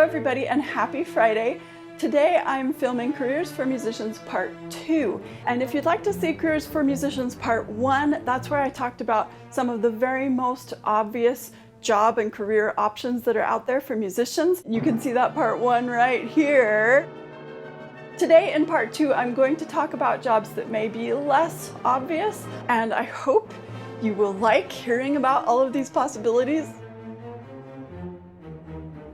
everybody, and happy Friday. Today I'm filming Careers for Musicians Part 2. And if you'd like to see Careers for Musicians Part 1, that's where I talked about some of the very most obvious job and career options that are out there for musicians. You can see that Part 1 right here. Today in Part 2, I'm going to talk about jobs that may be less obvious, and I hope you will like hearing about all of these possibilities.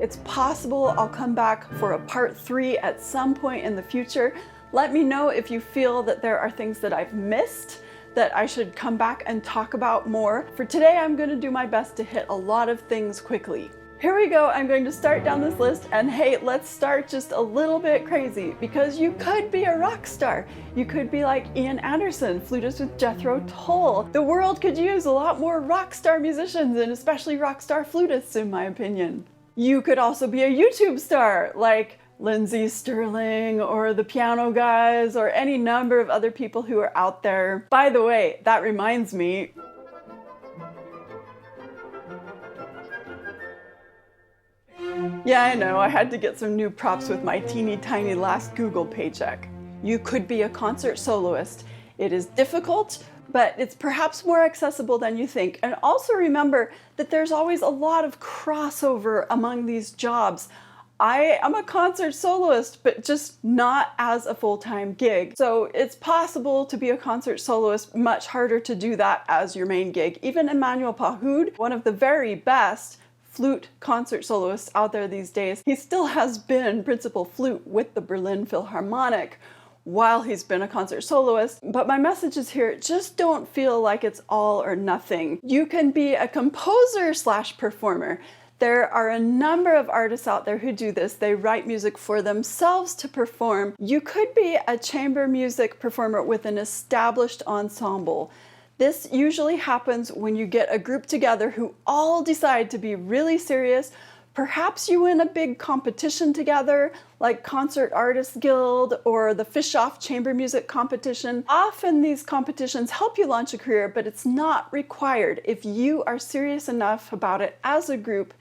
It's possible I'll come back for a Part 3 at some point in the future. Let me know if you feel that there are things that I've missed that I should come back and talk about more. For today, I'm going to do my best to hit a lot of things quickly. Here we go. I'm going to start down this list, and hey, let's start just a little bit crazy, because you could be a rock star. You could be like Ian Anderson, flutist with Jethro Tull. The world could use a lot more rock star musicians, and especially rock star flutists, in my opinion. You could also be a YouTube star, like Lindsey Sterling or the Piano Guys or any number of other people who are out there. By the way, that reminds me, yeah, I know, I had to get some new props with my teeny tiny last Google paycheck. You could be a concert soloist. It is difficult, but it's perhaps more accessible than you think. And also remember that there's always a lot of crossover among these jobs. I am a concert soloist, but just not as a full-time gig. So it's possible to be a concert soloist, much harder to do that as your main gig. Even Emmanuel Pahud, one of the very best flute concert soloists out there these days, he still has been principal flute with the Berlin Philharmonic while he's been a concert soloist. But my message is here, just don't feel like it's all or nothing. You can be a composer / performer. There are a number of artists out there who do this. They write music for themselves to perform. You could be a chamber music performer with an established ensemble. This usually happens when you get a group together who all decide to be really serious. Perhaps you win a big competition together, like Concert Artists Guild or the Fish-Off Chamber Music Competition. Often these competitions help you launch a career, but it's not required. If you are serious enough about it as a group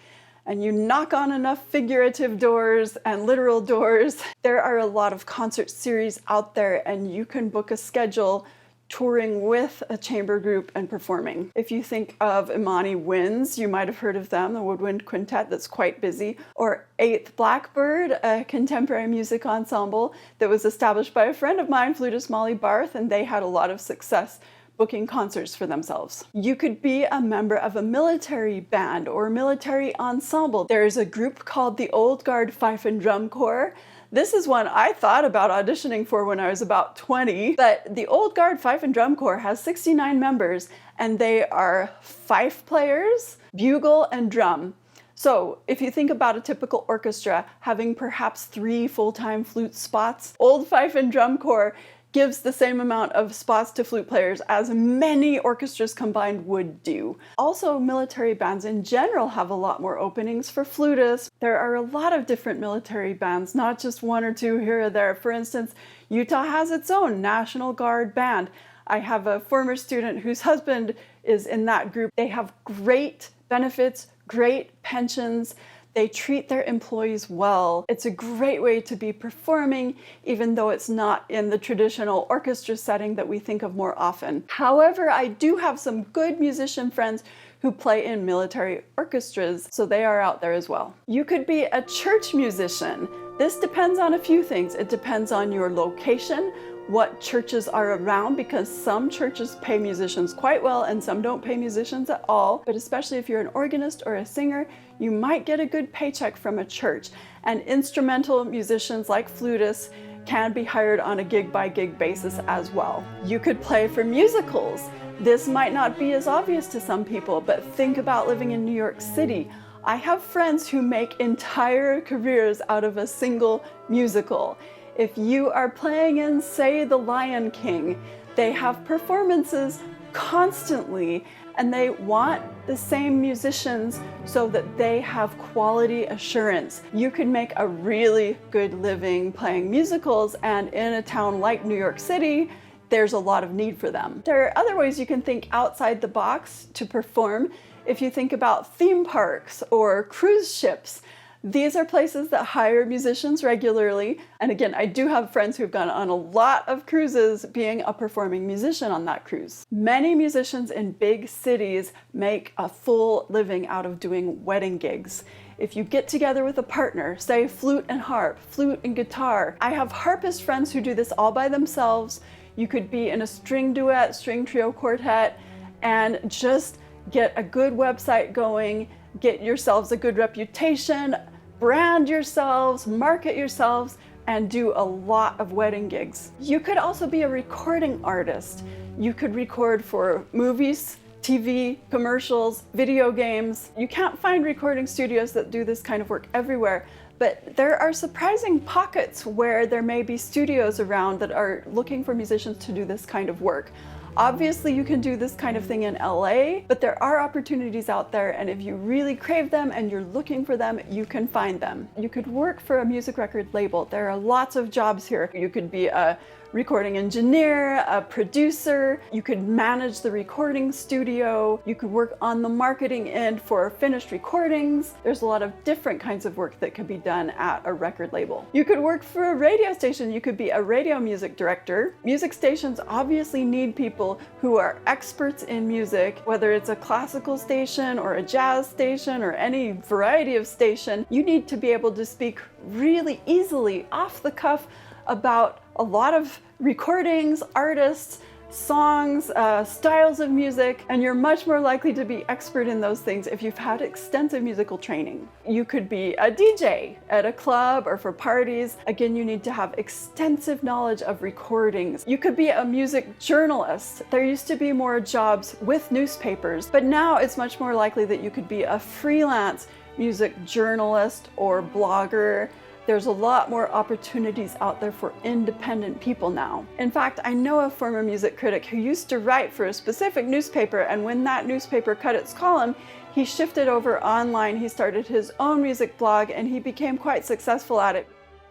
and you knock on enough figurative doors and literal doors, there are a lot of concert series out there, and you can book a schedule touring with a chamber group and performing. If you think of Imani Winds, you might have heard of them, the woodwind quintet that's quite busy, or Eighth Blackbird, a contemporary music ensemble that was established by a friend of mine, flutist Molly Barth, and they had a lot of success booking concerts for themselves. You could be a member of a military band or military ensemble. There's a group called the Old Guard Fife and Drum Corps. This is one I thought about auditioning for when I was about 20, but the Old Guard Fife and Drum Corps has 69 members, and they are fife players, bugle, and drum. So if you think about a typical orchestra having perhaps 3 full-time flute spots, Old Fife and Drum Corps gives the same amount of spots to flute players as many orchestras combined would do. Also, military bands in general have a lot more openings for flutists. There are a lot of different military bands, not just 1 or 2 here or there. For instance, Utah has its own National Guard band. I have a former student whose husband is in that group. They have great benefits, great pensions. They treat their employees well. It's a great way to be performing, even though it's not in the traditional orchestra setting that we think of more often. However, I do have some good musician friends who play in military orchestras, so they are out there as well. You could be a church musician. This depends on a few things. It depends on your location, what churches are around, because some churches pay musicians quite well and some don't pay musicians at all. But especially if you're an organist or a singer, you might get a good paycheck from a church. And instrumental musicians like flutists can be hired on a gig-by-gig basis as well. You could play for musicals. This might not be as obvious to some people, but think about living in New York City. I have friends who make entire careers out of a single musical. If you are playing in, say, The Lion King, they have performances constantly, and they want the same musicians so that they have quality assurance. You can make a really good living playing musicals, and in a town like New York City, there's a lot of need for them. There are other ways you can think outside the box to perform. If you think about theme parks or cruise ships, These are places that hire musicians regularly. And again, I do have friends who've gone on a lot of cruises being a performing musician on that cruise. Many musicians in big cities make a full living out of doing wedding gigs. If you get together with a partner, say flute and harp, flute and guitar. I have harpist friends who do this all by themselves. You could be in a string duet, string trio quartet, and just get a good website going, get yourselves a good reputation, brand yourselves, market yourselves, and do a lot of wedding gigs. You could also be a recording artist. You could record for movies, TV, commercials, video games. You can't find recording studios that do this kind of work everywhere, but there are surprising pockets where there may be studios around that are looking for musicians to do this kind of work. Obviously, you can do this kind of thing in LA, but there are opportunities out there, and if you really crave them and you're looking for them, you can find them. You could work for a music record label. There are lots of jobs here. You could be a recording engineer, a producer, you could manage the recording studio, you could work on the marketing end for finished recordings. There's a lot of different kinds of work that could be done at a record label. You could work for a radio station, you could be a radio music director. Music stations obviously need people who are experts in music, whether it's a classical station or a jazz station or any variety of station. You need to be able to speak really easily off the cuff about a lot of recordings, artists, songs, styles of music, and you're much more likely to be expert in those things if you've had extensive musical training. You could be a DJ at a club or for parties. Again, you need to have extensive knowledge of recordings. You could be a music journalist. There used to be more jobs with newspapers, but now it's much more likely that you could be a freelance music journalist or blogger. There's a lot more opportunities out there for independent people now. In fact, I know a former music critic who used to write for a specific newspaper, and when that newspaper cut its column, he shifted over online. He started his own music blog, and he became quite successful at it.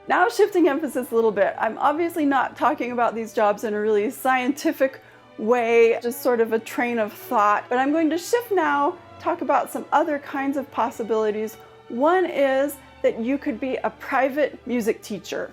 Now, shifting emphasis a little bit, I'm obviously not talking about these jobs in a really scientific way, just sort of a train of thought, but I'm going to shift now, talk about some other kinds of possibilities. One is that you could be a private music teacher.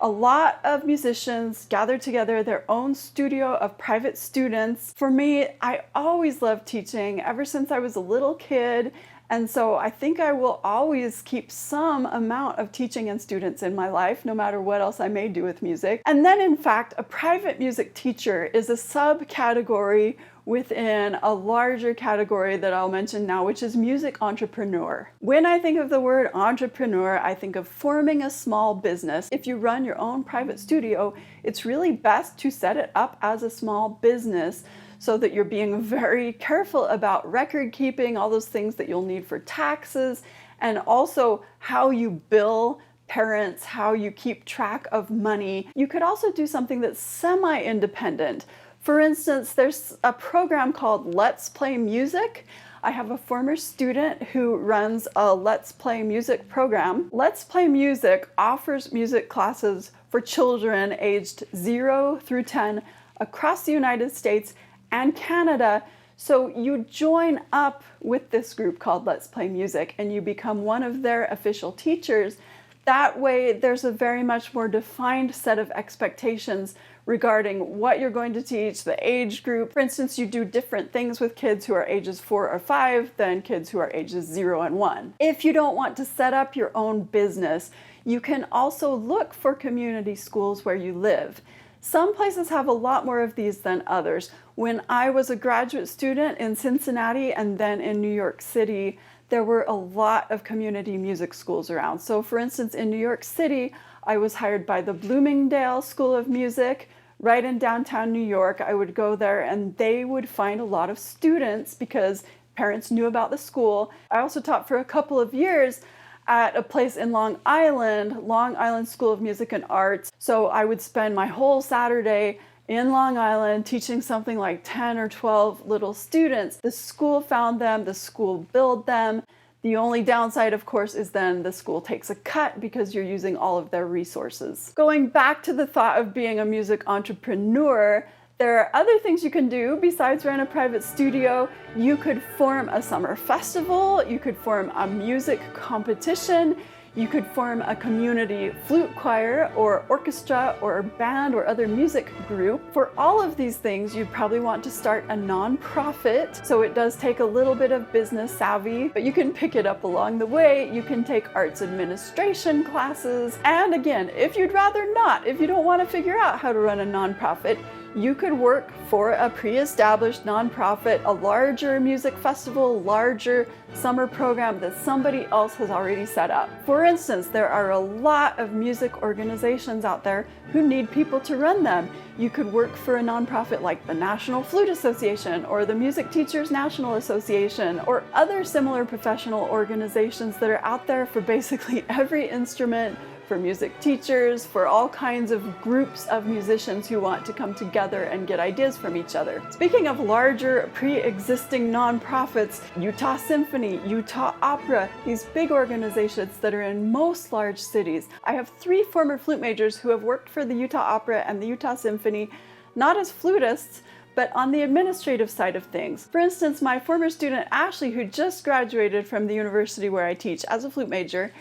A lot of musicians gather together their own studio of private students. For me, I always loved teaching ever since I was a little kid, and so I think I will always keep some amount of teaching and students in my life, no matter what else I may do with music. And then, in fact, a private music teacher is a subcategory within a larger category that I'll mention now, which is music entrepreneur. When I think of the word entrepreneur, I think of forming a small business. If you run your own private studio, it's really best to set it up as a small business so that you're being very careful about record keeping, all those things that you'll need for taxes, and also how you bill parents, how you keep track of money. You could also do something that's semi-independent. For instance, there's a program called Let's Play Music. I have a former student who runs a Let's Play Music program. Let's Play Music offers music classes for children aged 0 through 10 across the United States and Canada. So you join up with this group called Let's Play Music and you become one of their official teachers. That way, there's a very much more defined set of expectations regarding what you're going to teach, the age group. For instance, you do different things with kids who are ages 4 or 5 than kids who are ages 0 and 1. If you don't want to set up your own business, you can also look for community schools where you live. Some places have a lot more of these than others. When I was a graduate student in Cincinnati and then in New York City, there were a lot of community music schools around. So for instance, in New York City, I was hired by the Bloomingdale School of Music right in downtown New York. I would go there and they would find a lot of students because parents knew about the school. I also taught for a couple of years at a place in Long Island School of Music and Arts. So I would spend my whole Saturday in Long Island teaching something like 10 or 12 little students. The school found them, the school billed them. The only downside, of course, is then the school takes a cut because you're using all of their resources. Going back to the thought of being a music entrepreneur, There are other things you can do besides run a private studio. You could form a summer festival, you could form a music competition, you could form a community flute choir or orchestra or band or other music group. For all of these things, you'd probably want to start a nonprofit, so it does take a little bit of business savvy, but you can pick it up along the way. You can take arts administration classes, and again, if you'd rather not, if you don't want to figure out how to run a nonprofit, you could work for a pre-established nonprofit, a larger music festival, larger summer program that somebody else has already set up. For instance, there are a lot of music organizations out there who need people to run them. You could work for a nonprofit like the National Flute Association or the Music Teachers National Association or other similar professional organizations that are out there for basically every instrument, for music teachers, for all kinds of groups of musicians who want to come together and get ideas from each other. Speaking of larger pre-existing nonprofits, Utah Symphony, Utah Opera, these big organizations that are in most large cities. I have 3 former flute majors who have worked for the Utah Opera and the Utah Symphony, not as flutists, but on the administrative side of things. For instance, my former student Ashley, who just graduated from the university where I teach as a flute major,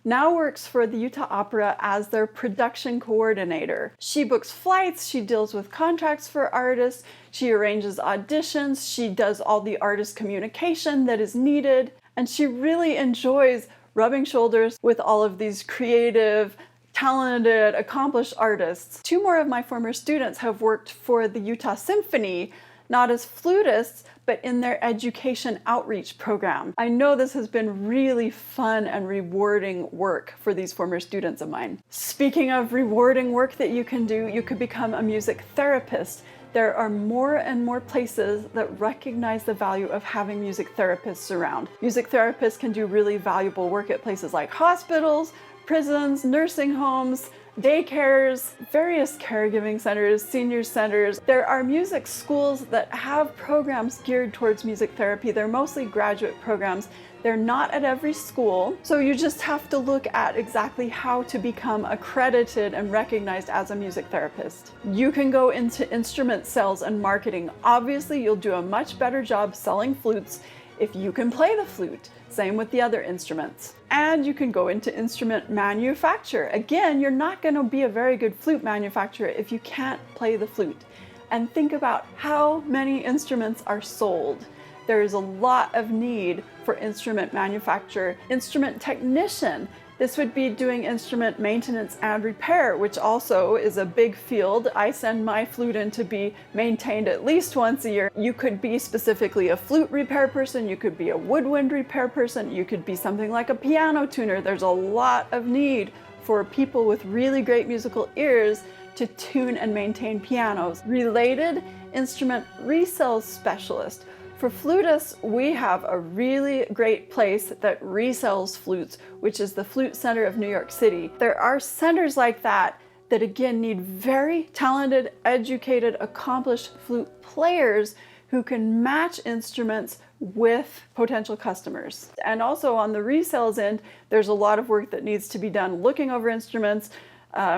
now works for the Utah Opera as their production coordinator. She books flights, she deals with contracts for artists, she arranges auditions, she does all the artist communication that is needed, and she really enjoys rubbing shoulders with all of these creative, talented, accomplished artists. 2 more of my former students have worked for the Utah Symphony, not as flutists, but in their education outreach program. I know this has been really fun and rewarding work for these former students of mine. Speaking of rewarding work that you can do, you could become a music therapist. There are more and more places that recognize the value of having music therapists around. Music therapists can do really valuable work at places like hospitals, prisons, nursing homes, daycares, various caregiving centers, senior centers. There are music schools that have programs geared towards music therapy. They're mostly graduate programs. They're not at every school, so you just have to look at exactly how to become accredited and recognized as a music therapist. You can go into instrument sales and marketing. Obviously, you'll do a much better job selling flutes if you can play the flute. Same with the other instruments. And you can go into instrument manufacture. Again, you're not going to be a very good flute manufacturer if you can't play the flute. And think about how many instruments are sold. There is a lot of need for instrument manufacture. Instrument technician. This would be doing instrument maintenance and repair, which also is a big field. I send my flute in to be maintained at least once a year. You could be specifically a flute repair person, you could be a woodwind repair person, you could be something like a piano tuner. There's a lot of need for people with really great musical ears to tune and maintain pianos. Related, instrument resale specialist. For flutists, we have a really great place that resells flutes, which is the Flute Center of New York City. There are centers like that that again need very talented, educated, accomplished flute players who can match instruments with potential customers. And also on the resales end, there's a lot of work that needs to be done looking over instruments,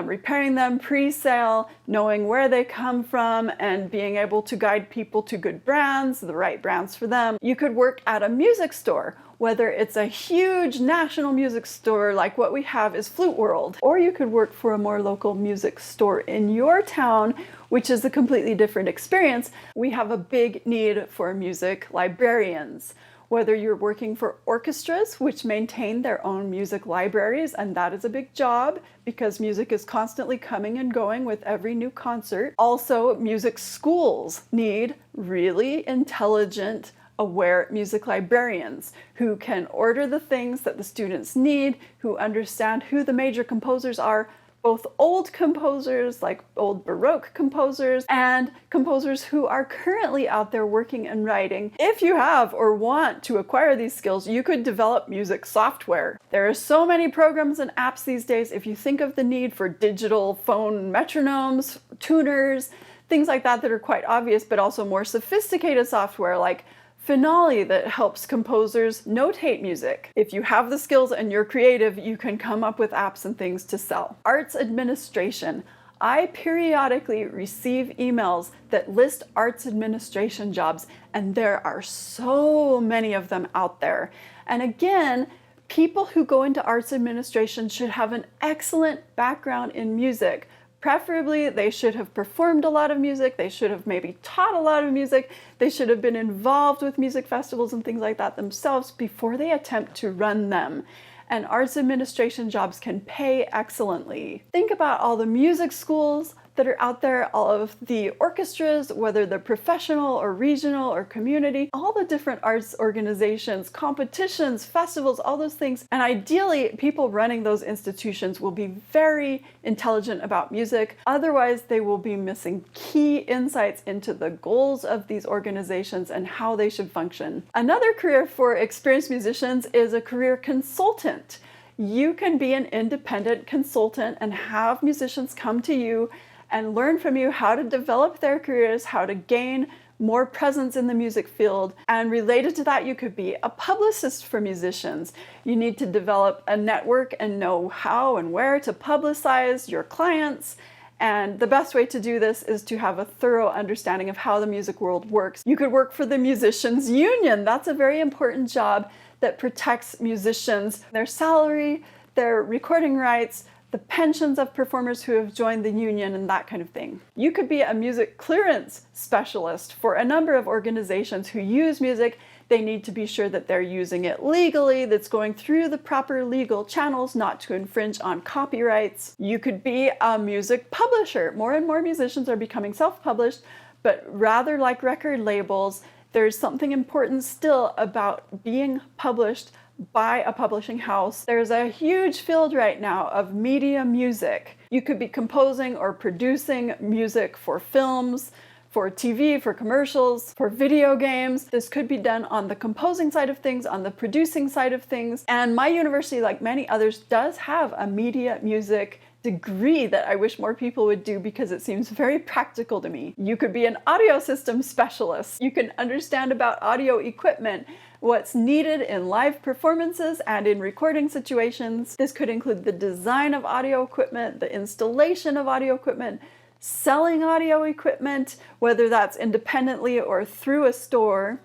repairing them pre-sale, knowing where they come from, and being able to guide people to good brands, the right brands for them. You could work at a music store, whether it's a huge national music store like what we have is Flute World, or you could work for a more local music store in your town, which is a completely different experience. We have a big need for music librarians. Whether you're working for orchestras, which maintain their own music libraries, and that is a big job because music is constantly coming and going with every new concert. Also, music schools need really intelligent, aware music librarians who can order the things that the students need, who understand who the major composers are, both old composers like old Baroque composers and composers who are currently out there working and writing. If you have or want to acquire these skills, you could develop music software. There are so many programs and apps these days. If you think of the need for digital phone metronomes, tuners, things like that are quite obvious, but also more sophisticated software like Finale that helps composers notate music. If you have the skills and you're creative, you can come up with apps and things to sell. Arts administration. I periodically receive emails that list arts administration jobs, and there are so many of them out there. And again, people who go into arts administration should have an excellent background in music. Preferably, they should have performed a lot of music, they should have maybe taught a lot of music, they should have been involved with music festivals and things like that themselves before they attempt to run them. And arts administration jobs can pay excellently. Think about all the music schools that are out there, all of the orchestras, whether they're professional or regional or community, all the different arts organizations, competitions, festivals, all those things. And ideally, people running those institutions will be very intelligent about music. Otherwise, they will be missing key insights into the goals of these organizations and how they should function. Another career for experienced musicians is a career consultant. You can be an independent consultant and have musicians come to you and learn from you how to develop their careers, how to gain more presence in the music field. And related to that, you could be a publicist for musicians. You need to develop a network and know how and where to publicize your clients. And the best way to do this is to have a thorough understanding of how the music world works. You could work for the musicians union. That's a very important job that protects musicians, their salary, their recording rights, the pensions of performers who have joined the union, and that kind of thing. You could be a music clearance specialist for a number of organizations who use music. They need to be sure that they're using it legally, that's going through the proper legal channels, not to infringe on copyrights. You could be a music publisher. More and more musicians are becoming self-published, but rather like record labels, there's something important still about being published by a publishing house. There's a huge field right now of media music. You could be composing or producing music for films, for TV, for commercials, for video games. This could be done on the composing side of things, on the producing side of things. And my university, like many others, does have a media music degree that I wish more people would do because it seems very practical to me. You could be an audio system specialist. You can understand about audio equipment, what's needed in live performances and in recording situations. This could include the design of audio equipment, the installation of audio equipment, selling audio equipment, whether that's independently or through a store.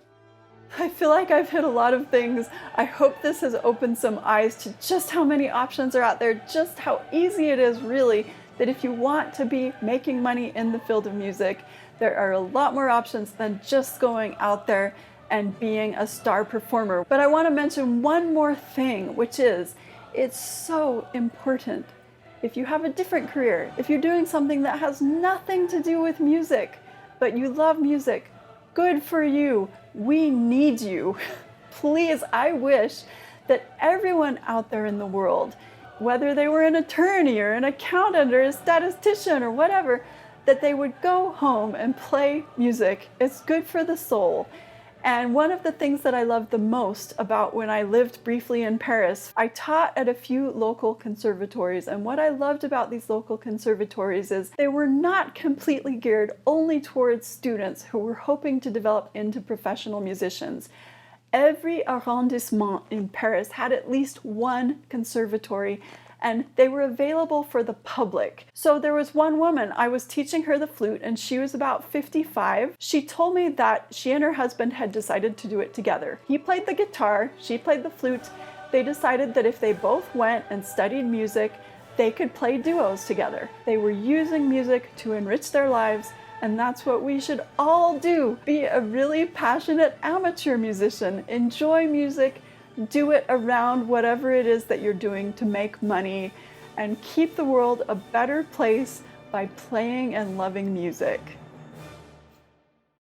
I feel like I've hit a lot of things. I hope this has opened some eyes to just how many options are out there, just how easy it is really, that if you want to be making money in the field of music, there are a lot more options than just going out there and being a star performer. But I want to mention one more thing, which is, it's so important. If you have a different career, if you're doing something that has nothing to do with music, but you love music, good for you. We need you. Please, I wish that everyone out there in the world, whether they were an attorney or an accountant or a statistician or whatever, that they would go home and play music. It's good for the soul. And one of the things that I loved the most about when I lived briefly in Paris, I taught at a few local conservatories. And what I loved about these local conservatories is they were not completely geared only towards students who were hoping to develop into professional musicians. Every arrondissement in Paris had at least one conservatory, and they were available for the public. So there was one woman, I was teaching her the flute, and she was about 55. She told me that she and her husband had decided to do it together. He played the guitar, she played the flute. They decided that if they both went and studied music, they could play duos together. They were using music to enrich their lives, and that's what we should all do. Be a really passionate amateur musician, enjoy music, do it around whatever it is that you're doing to make money, and keep the world a better place by playing and loving music.